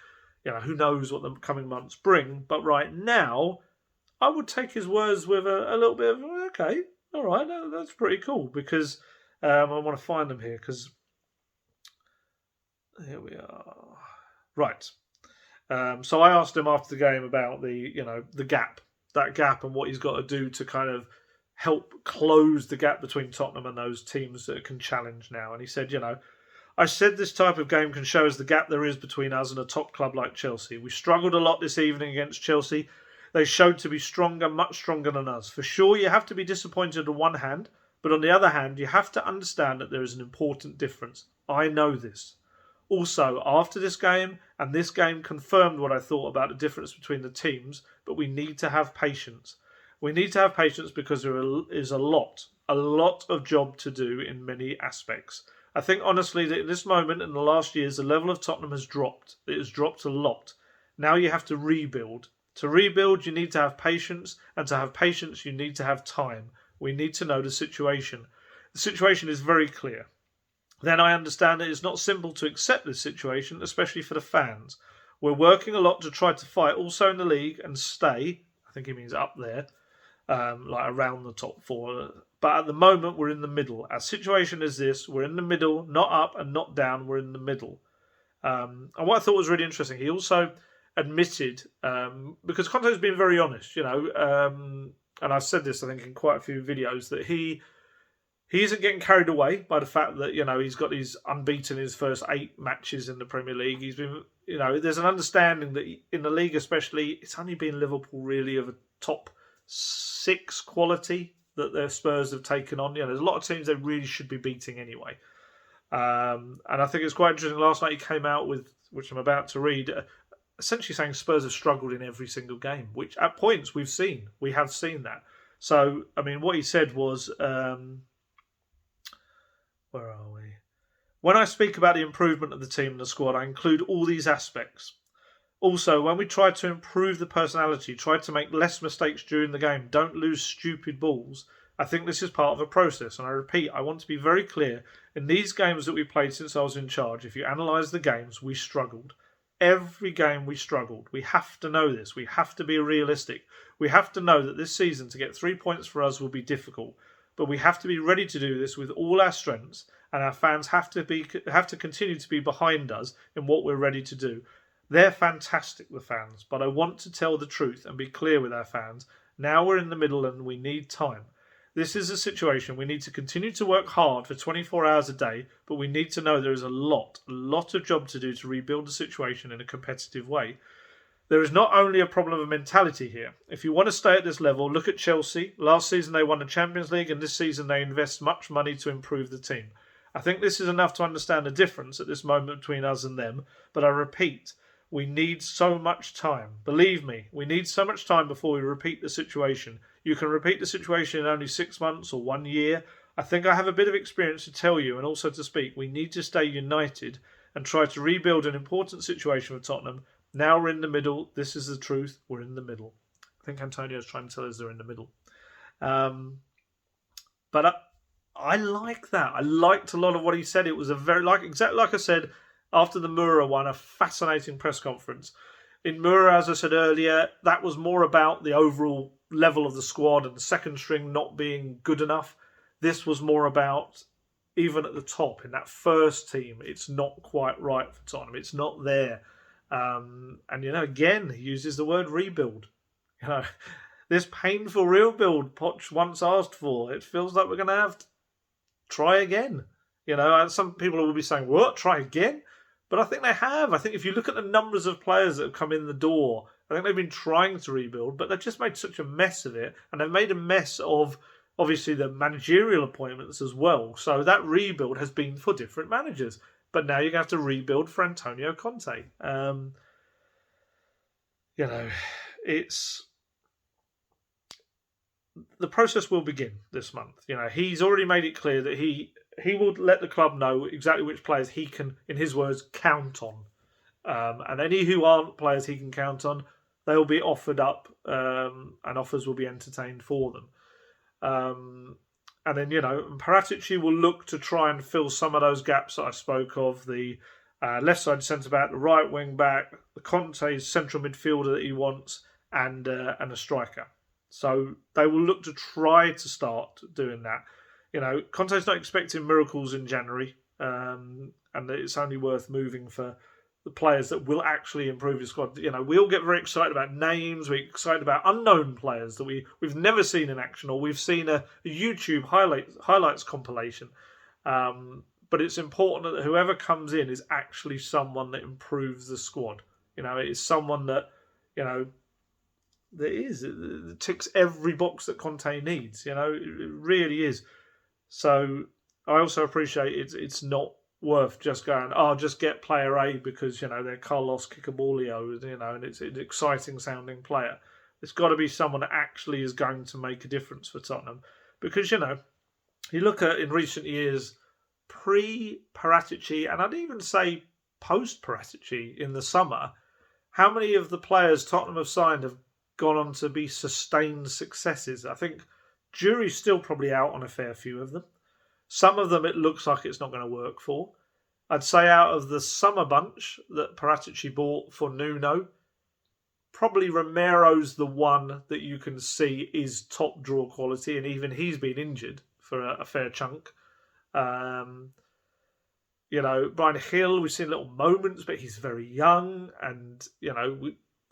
[SPEAKER 1] Who knows what the coming months bring. But right now, I would take his words with a little bit of, okay, all right, that's pretty cool. Because I want to find them here, because here we are. Right. So I asked him after the game about the gap, and what he's got to do to kind of help close the gap between Tottenham and those teams that can challenge now. And he said, I said this type of game can show us the gap there is between us and a top club like Chelsea. We struggled a lot this evening against Chelsea. They showed to be stronger, much stronger than us. For sure, you have to be disappointed on one hand, but on the other hand, you have to understand that there is an important difference. I know this. Also, after this game, and this game confirmed what I thought about the difference between the teams, but we need to have patience. We need to have patience because there is a lot of job to do in many aspects. I think, honestly, that in this moment, in the last years, the level of Tottenham has dropped. It has dropped a lot. Now you have to rebuild. To rebuild, you need to have patience, and to have patience, you need to have time. We need to know the situation. The situation is very clear. Then I understand that it's not simple to accept this situation, especially for the fans. We're working a lot to try to fight also in the league and stay, I think he means up there, like around the top four. But at the moment, we're in the middle. Our situation is this. We're in the middle, not up and not down. We're in the middle. And what I thought was really interesting, he also admitted, because Conte's been very honest, and I've said this, I think, in quite a few videos, that he isn't getting carried away by the fact that, he's got his unbeaten in his first 8 matches in the Premier League. He's been, there's an understanding that in the league especially, it's only been Liverpool really of a top 6 quality that their Spurs have taken on. There's a lot of teams they really should be beating anyway. And I think it's quite interesting. Last night he came out with, which I'm about to read, essentially saying Spurs have struggled in every single game, which at points we have seen that. So, I mean, what he said was, where are we? When I speak about the improvement of the team and the squad, I include all these aspects. Also, when we try to improve the personality, try to make less mistakes during the game, don't lose stupid balls, I think this is part of a process. And I repeat, I want to be very clear. In these games that we played since I was in charge, if you analyse the games, we struggled. Every game we struggled. We have to know this. We have to be realistic. We have to know that this season to get 3 points for us will be difficult. But we have to be ready to do this with all our strengths, and our fans have to continue to be behind us in what we're ready to do. They're fantastic, the fans, but I want to tell the truth and be clear with our fans. Now we're in the middle and we need time. This is a situation we need to continue to work hard for 24 hours a day, but we need to know there is a lot of job to do to rebuild the situation in a competitive way. There is not only a problem of mentality here. If you want to stay at this level, look at Chelsea. Last season they won the Champions League, and this season they invest much money to improve the team. I think this is enough to understand the difference at this moment between us and them, but I repeat, we need so much time. Believe me, we need so much time before we repeat the situation. You can repeat the situation in only 6 months or 1 year. I think I have a bit of experience to tell you and also to speak. We need to stay united and try to rebuild an important situation for Tottenham. Now we're in the middle. This is the truth. We're in the middle. I think Antonio's trying to tell us they're in the middle. But I like that. I liked a lot of what he said. It was exactly like I said after the Moura one, a fascinating press conference. In Moura, as I said earlier, that was more about the overall level of the squad and the second string not being good enough. This was more about, even at the top, in that first team, it's not quite right for Tottenham. It's not there. And, again, he uses the word rebuild. This painful rebuild Poch once asked for, it feels like we're going to have to try again. Some people will be saying, what, try again? But I think they have. I think if you look at the numbers of players that have come in the door, I think they've been trying to rebuild, but they've just made such a mess of it. And they've made a mess of, obviously, the managerial appointments as well. So that rebuild has been for different managers. But now you're going to have to rebuild for Antonio Conte. It's... The process will begin this month. He's already made it clear that he will let the club know exactly which players he can, in his words, count on. And any who aren't players he can count on, they'll be offered up and offers will be entertained for them. And then, Paratici will look to try and fill some of those gaps that I spoke of. The left side centre-back, the right wing-back, the Conte's central midfielder that he wants, and a striker. So they will look to try to start doing that. Conte's not expecting miracles in January, and it's only worth moving for the players that will actually improve his squad. We all get very excited about names. We're excited about unknown players that we've never seen in action, or we've seen a YouTube highlights compilation. But it's important that whoever comes in is actually someone that improves the squad. It is someone that, it ticks every box that Conte needs. It really is. So I also appreciate it's not worth just going, just get player A because, they're Carlos Kikabolio, and it's an exciting sounding player. It's got to be someone that actually is going to make a difference for Tottenham. Because, you look at in recent years, pre-Paratici, and I'd even say post-Paratici in the summer, how many of the players Tottenham have signed have gone on to be sustained successes? I think jury's still probably out on a fair few of them. Some of them it looks like it's not going to work for. I'd say out of the summer bunch that Paratici bought for Nuno, probably Romero's the one that you can see is top draw quality, and even he's been injured for a fair chunk. Brian Hill, we've seen little moments, but he's very young and,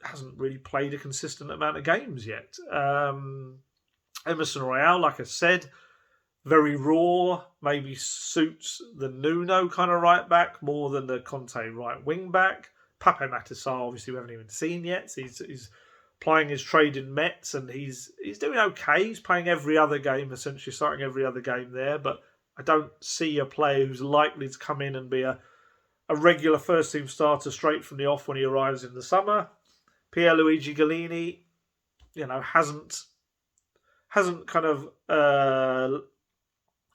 [SPEAKER 1] hasn't really played a consistent amount of games yet. Emerson Royale, like I said, very raw, maybe suits the Nuno kind of right back more than the Conte right wing back. Pape Matar, obviously, we haven't even seen yet. So he's playing his trade in Metz and he's doing okay. He's playing every other game, essentially starting every other game there. But I don't see a player who's likely to come in and be a regular first team starter straight from the off when he arrives in the summer. Pierluigi Gallini, hasn't kind of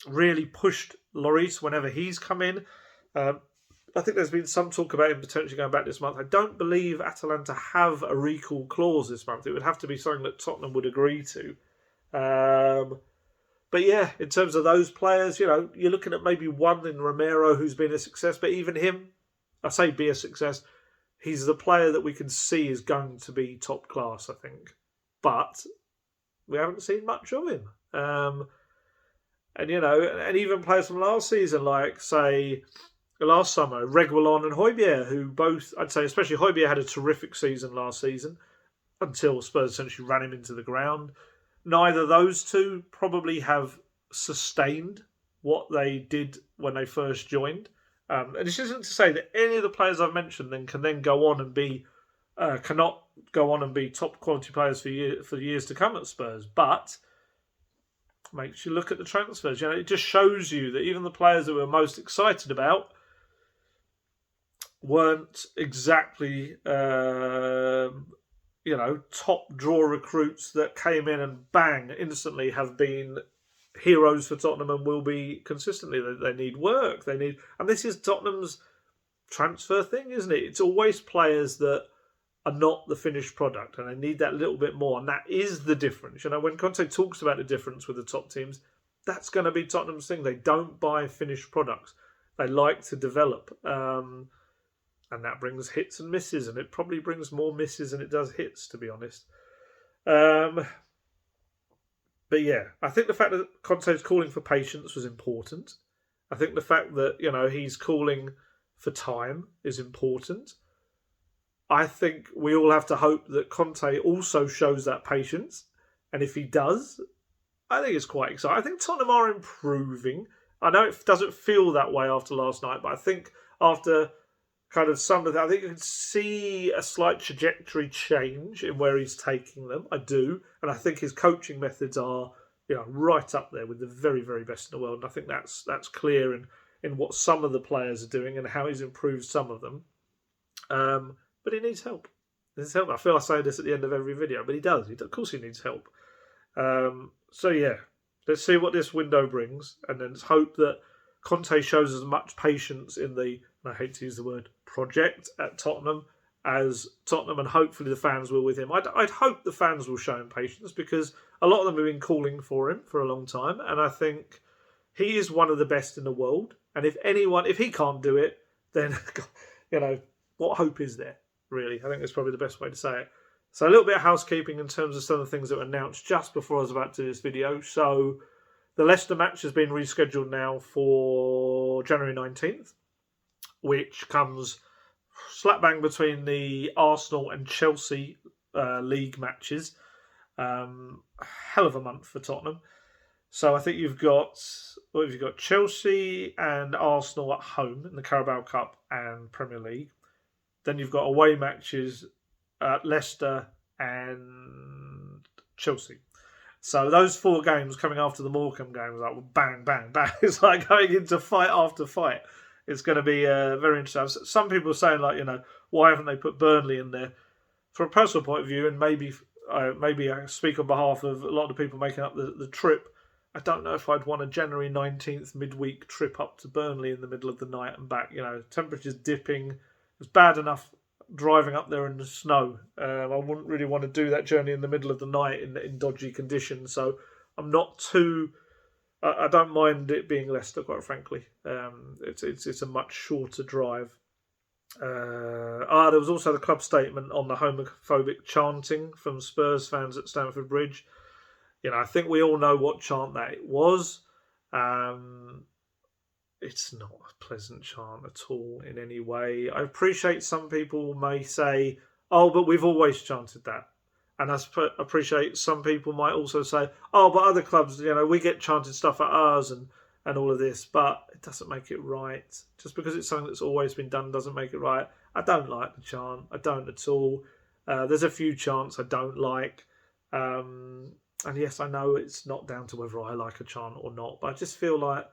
[SPEAKER 1] really pushed Lloris whenever he's come in. I think there's been some talk about him potentially going back this month. I don't believe Atalanta have a recall clause this month. It would have to be something that Tottenham would agree to. But yeah, in terms of those players, you're looking at maybe one in Romero who's been a success. But even him, I say be a success, he's the player that we can see is going to be top class, I think. But we haven't seen much of him. And even players from last season, like, say, last summer, Reguilon and Højbjerg, who both, I'd say, especially Højbjerg, had a terrific season last season until Spurs essentially ran him into the ground. Neither of those two probably have sustained what they did when they first joined. And this isn't to say that any of the players I've mentioned can then go on and be cannot go on and be top quality players for years to come at Spurs, but makes you look at the transfers. It just shows you that even the players that we're most excited about weren't exactly top draw recruits that came in and bang instantly have been heroes for Tottenham and will be consistently. They need work. And this is Tottenham's transfer thing, isn't it? It's always players that are not the finished product, and they need that little bit more. And that is the difference. When Conte talks about the difference with the top teams, that's going to be Tottenham's thing. They don't buy finished products. They like to develop. And that brings hits and misses, and it probably brings more misses than it does hits, to be honest. But yeah, I think the fact that Conte's calling for patience was important. I think the fact that, he's calling for time is important. I think we all have to hope that Conte also shows that patience. And if he does, I think it's quite exciting. I think Tottenham are improving. I know it doesn't feel that way after last night, but I think after kind of some of that, I think you can see a slight trajectory change in where he's taking them. I do. And I think his coaching methods are, right up there with the very, very best in the world. And I think that's clear in what some of the players are doing and how he's improved some of them. But he needs help. I feel I say this at the end of every video, but he does. Of course he needs help. So yeah, let's see what this window brings, and then let's hope that Conte shows as much patience in the, and I hate to use the word, project at Tottenham as Tottenham and hopefully the fans will with him. I'd hope the fans will show him patience because a lot of them have been calling for him for a long time, and I think he is one of the best in the world. And if he can't do it, then what hope is there? Really, I think that's probably the best way to say it. So a little bit of housekeeping in terms of some of the things that were announced just before I was about to do this video. So the Leicester match has been rescheduled now for January 19th, which comes slap bang between the Arsenal and Chelsea league matches. Hell of a month for Tottenham. So I think you've got Chelsea and Arsenal at home in the Carabao Cup and Premier League. Then you've got away matches at Leicester and Chelsea. So those 4 games coming after the Morecambe game was like bang, bang, bang. It's like going into fight after fight. It's going to be very interesting. Some people are saying, why haven't they put Burnley in there? From a personal point of view, and maybe I speak on behalf of a lot of the people making up the trip, I don't know if I'd want a January 19th midweek trip up to Burnley in the middle of the night and back. Temperatures dipping. It's bad enough driving up there in the snow. I wouldn't really want to do that journey in the middle of the night in dodgy conditions. So I'm not too. I don't mind it being Leicester, quite frankly. It's a much shorter drive. There was also the club statement on the homophobic chanting from Spurs fans at Stamford Bridge. I think we all know what chant that was. It's not a pleasant chant at all in any way. I appreciate some people may say, oh, but we've always chanted that. And I appreciate some people might also say, oh, but other clubs, we get chanted stuff at ours and all of this, but it doesn't make it right. Just because it's something that's always been done doesn't make it right. I don't like the chant. I don't at all. There's a few chants I don't like. And yes, I know it's not down to whether I like a chant or not, but I just feel like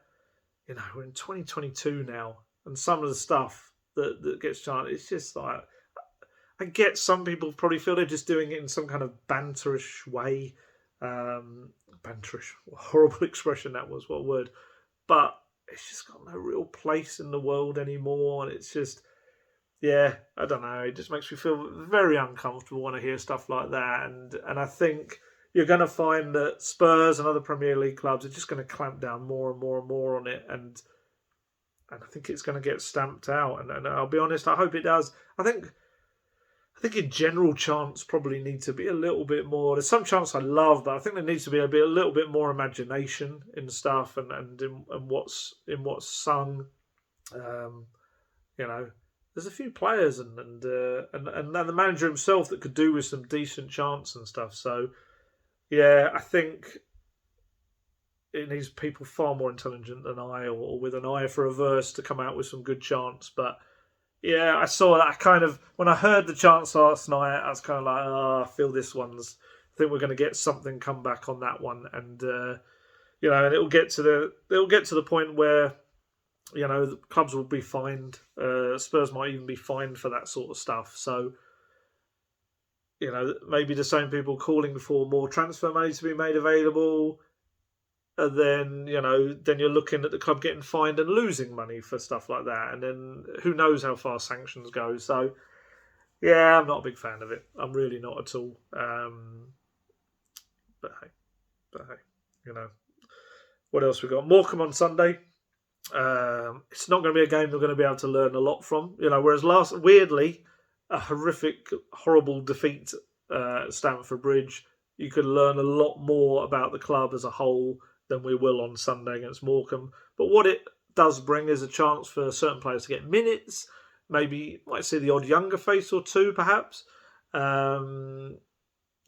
[SPEAKER 1] we're in 2022 now, and some of the stuff that gets chanted, it's just like, I get some people probably feel they're just doing it in some kind of banterish way. Banterish, what a horrible expression that was, what a word. But it's just got no real place in the world anymore, and it's just, yeah, I don't know. It just makes me feel very uncomfortable when I hear stuff like that, and I think you're going to find that Spurs and other Premier League clubs are just going to clamp down more and more and more on it, and I think it's going to get stamped out. And I'll be honest, I hope it does. I think in general, chants probably need to be a little bit more. There's some chants I love, but I think there needs to be a little bit more imagination in stuff and in what's sung. Um, there's a few players and the manager himself that could do with some decent chants and stuff. So yeah, I think it needs people far more intelligent than I, or with an eye for a verse, to come out with some good chants. But yeah, I saw that when I heard the chants last night, I was kind of like, oh, I feel this one's. I think we're going to get something come back on that one, and and it'll get to the point where the clubs will be fined. Spurs might even be fined for that sort of stuff. So maybe the same people calling for more transfer money to be made available. And then, then you're looking at the club getting fined and losing money for stuff like that. And then who knows how far sanctions go. So, yeah, I'm not a big fan of it. I'm really not at all. But hey, what else we got? Morecambe on Sunday. It's not going to be a game we're going to be able to learn a lot from. Whereas weirdly, a horrific, horrible defeat at Stamford Bridge, you could learn a lot more about the club as a whole than we will on Sunday against Morecambe. But what it does bring is a chance for certain players to get minutes. Maybe might see the odd younger face or two, perhaps. Like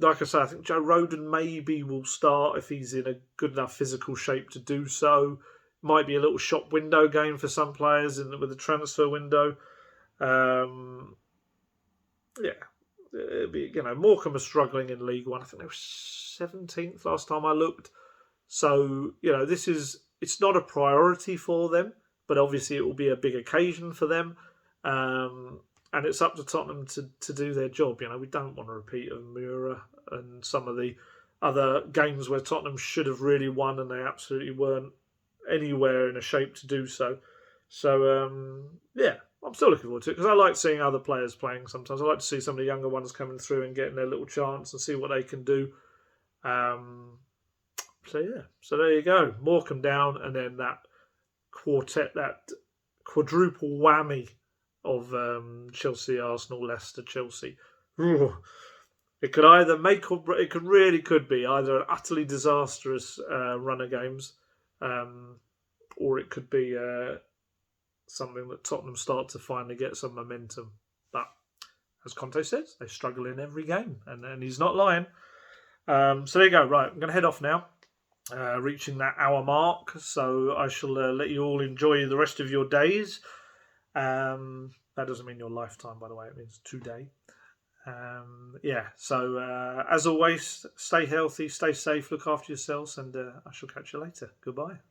[SPEAKER 1] I say, I think Joe Rodon maybe will start if he's in a good enough physical shape to do so. Might be a little shop window game for some players with the transfer window. It'd be, Morecambe are struggling in League One. I think they were 17th last time I looked. So, it's not a priority for them, but obviously it will be a big occasion for them. And it's up to Tottenham to do their job. We don't want a repeat of Mura and some of the other games where Tottenham should have really won and they absolutely weren't anywhere in a shape to do so. So, I'm still looking forward to it because I like seeing other players playing sometimes. I like to see some of the younger ones coming through and getting their little chance and see what they can do. So there you go. Morecambe down, and then that quartet, that quadruple whammy of Chelsea, Arsenal, Leicester, Chelsea. It could either could be either an utterly disastrous run of games, or it could be something that Tottenham start to finally get some momentum. But as Conte says, they struggle in every game, and he's not lying. So there you go. Right, I'm going to head off now. Reaching that hour mark, so I shall let you all enjoy the rest of your days. That doesn't mean your lifetime, by the way. It means today. So as always, stay healthy, stay safe, look after yourselves, and I shall catch you later. Goodbye.